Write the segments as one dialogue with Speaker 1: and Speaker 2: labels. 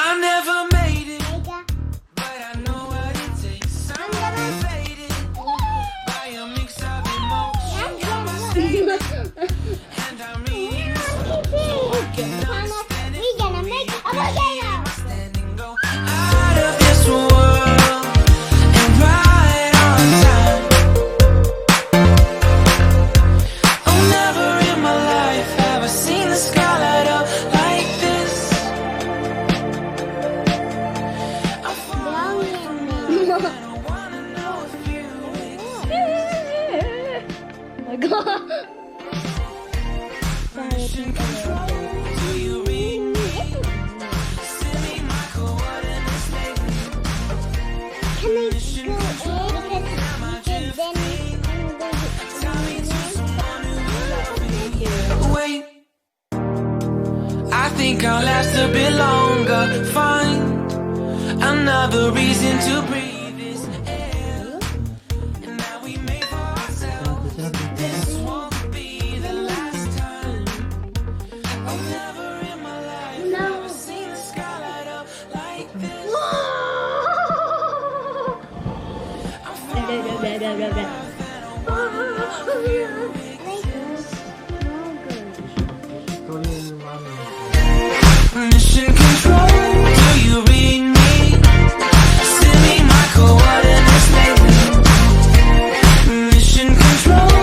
Speaker 1: I never made it, but I know what it takes. I'm motivated by a mix of emotion. Got me staying, and I mean this. So I cannot stand it.
Speaker 2: We're gonna make a volcano.
Speaker 1: Stand and go out of this world and right on time. Oh, never in my life have I seen the sky light up like this. I fall in love and I wanna know if you exist.
Speaker 2: Oh my god.
Speaker 1: Mission control, do you read me? Send me my coordinates lately.
Speaker 2: Can I go in? Because then
Speaker 1: Tell me to someone who will love me. Wait, I think I'll last a bit longer. Find another reason to breathe this air. And now we made for ourselves. This won't be the last time. Oh, never in my life have I seen the sky light up like this. I'm falling in love and I wanna know if you exist. Mission control, do you read me? Send me my coordinates lately. Mission control,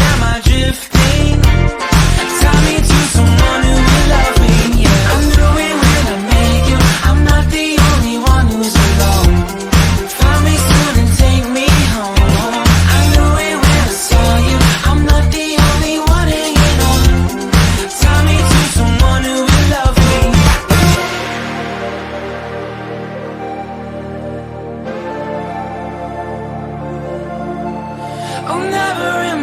Speaker 1: am I drifting? Tie me to someone who will love me. Yeah, I knew it when I met you. I'm not the only one who's alone. Find me soon and take me home. I knew it when I saw you. I'm not the only one hanging on. Tie me to someone who will love me. Oh, never in